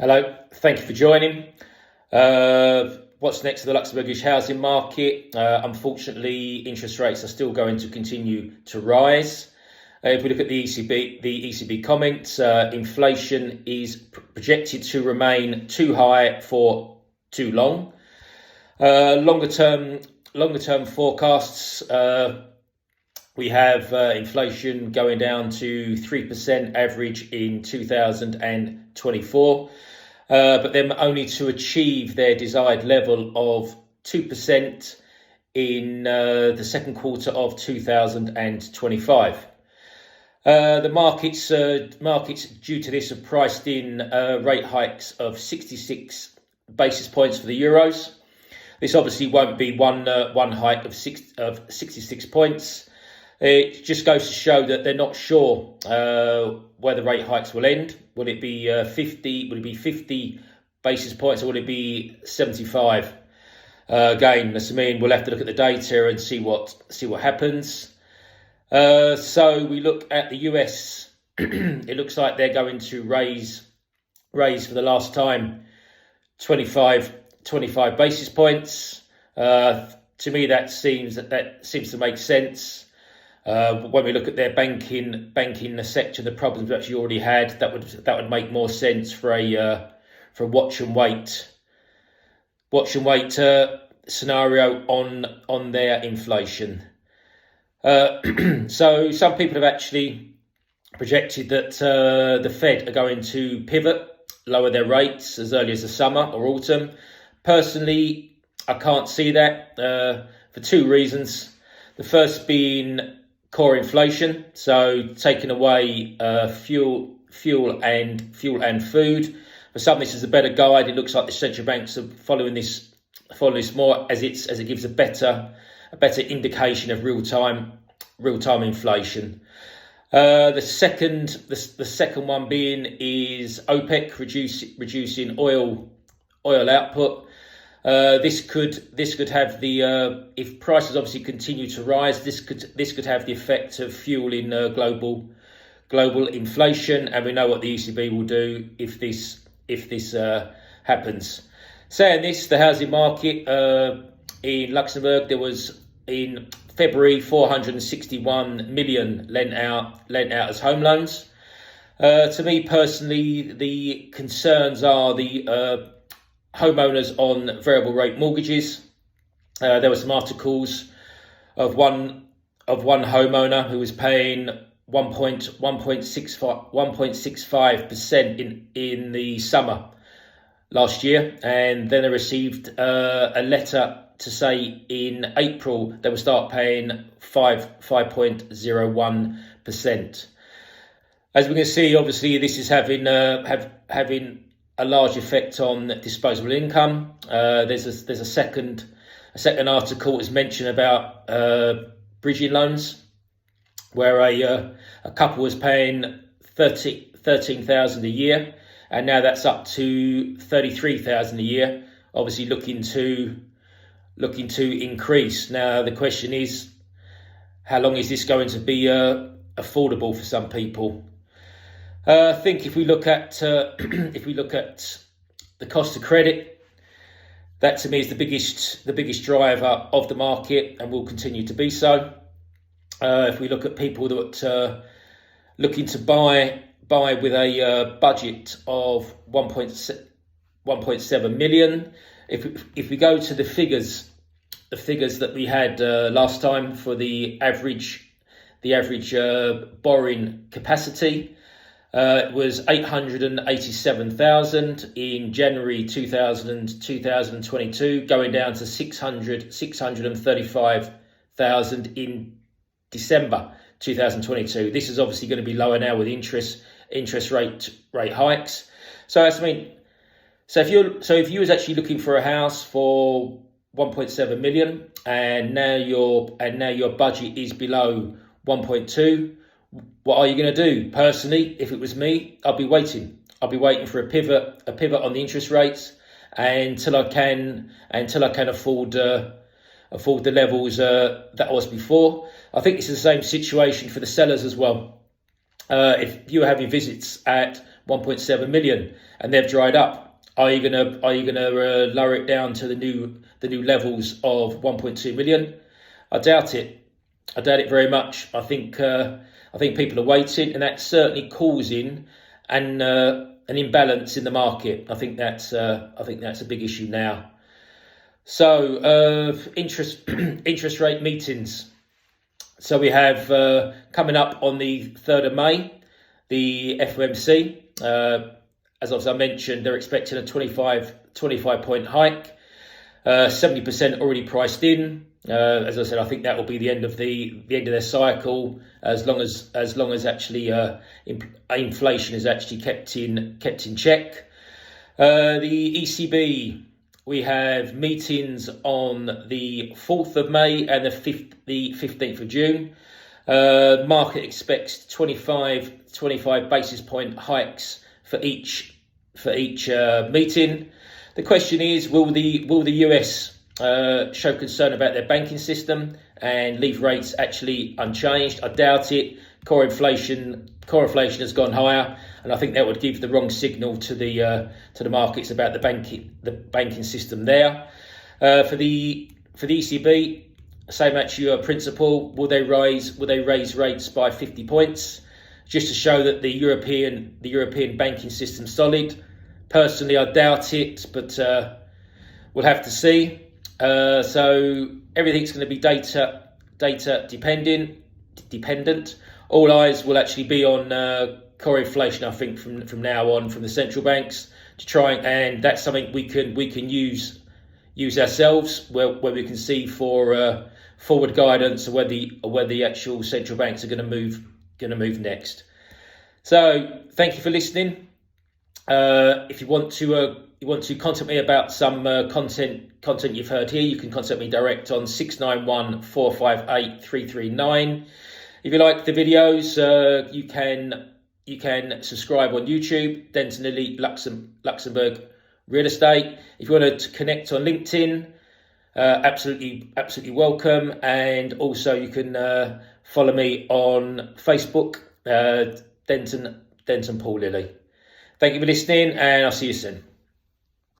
Hello, thank you for joining. What's next for the Luxembourgish housing market? Unfortunately, interest rates are still going to continue to rise. If we look at the ECB comments, inflation is projected to remain too high for too long. Longer term forecasts, we have inflation going down to 3% average in 2024, but then only to achieve their desired level of 2% in the second quarter of 2025. The markets due to this have priced in rate hikes of 66 basis points for the euros. This obviously won't be one hike of 66 points. It just goes to show that they're not sure where the rate hikes will end. Will it be 50? Will it be 50 basis points, or will it be 75? Again, that's we'll have to look at the data and see what happens. So we look at the US. It looks like they're going to raise for the last time 25 basis points. To me, that seems to make sense. When we look at their banking sector, the problems we actually already had, that would make more sense for a watch and wait scenario on their inflation. So some people have actually projected that the Fed are going to pivot, lower their rates as early as the summer or autumn. Personally, I can't see that for two reasons. The first being core inflation, so taking away fuel and food. For some, this is a better guide. It looks like the central banks are following this more as it gives a better indication of real time inflation. The second one being is OPEC reducing oil output. This could have the if prices obviously continue to rise, this could have the effect of fueling global inflation, and we know what the ECB will do if this happens. Saying this, the housing market in Luxembourg, there was in February 461 million lent out as home loans. To me personally, the concerns are the homeowners on variable rate mortgages. There were some articles of one homeowner who was paying 1.65% in the summer last year, and then they received a letter to say in April they will start paying 5.01%. As we can see, obviously this is having a large effect on disposable income. There's a second article is mentioned about bridging loans, where a couple was paying 13,000 a year, and now that's up to 33,000 a year. Obviously, looking to increase. Now the question is, how long is this going to be affordable for some people? I think if we look at the cost of credit, that to me is the biggest driver of the market, and will continue to be so. If we look at people that looking to buy with a budget of 1.7 million, if we go to the figures that we had last time for the average borrowing capacity. It was 887,000 in January 2022, going down to 635,000 in December 2022. This is obviously going to be lower now with interest rate hikes. So if you was actually looking for a house for 1.7 million, and now your budget is below 1.2. What are you going to do? Personally, if it was me, I'd be waiting. I'll be waiting for a pivot on the interest rates until I can afford the levels that I was before. I think it's the same situation for the sellers as well. If you are having visits at 1.7 million, and they've dried up. Are you gonna lower it down to the new levels of 1.2 million? I doubt it. I doubt it very much. I think people are waiting, and that's certainly causing an imbalance in the market. I think that's a big issue now. So interest rate meetings. So we have coming up on the 3rd of May, the FOMC. As I mentioned, they're expecting a 25 point hike. 70% already priced in. As I said, I think that will be the end of their cycle, as long as actually inflation is actually kept in check. The ECB, we have meetings on the 4th of May and the 15th of June. Market expects 25 basis point hikes for each meeting. The question is, will the US show concern about their banking system and leave rates actually unchanged? I doubt it. Core inflation has gone higher, and I think that would give the wrong signal to the markets about the banking system there. For the ECB, same actual principle. Will they raise rates by 50 points, just to show that the European banking system's solid? Personally, I doubt it, but we'll have to see. So everything's going to be data dependent. All eyes will actually be on core inflation, I think, from now on, from the central banks, to try and that's something we can use ourselves, where we can see for forward guidance, or where the actual central banks are going to move next. So thank you for listening. If you want to contact me about some content you've heard here, you can contact me direct on 691 458 339. If you like the videos, you can subscribe on YouTube, Denton Elite Luxembourg Real Estate. If you want to connect on LinkedIn, absolutely welcome. And also you can follow me on Facebook, Denton Paul Lilly. Thank you for listening, and I'll see you soon.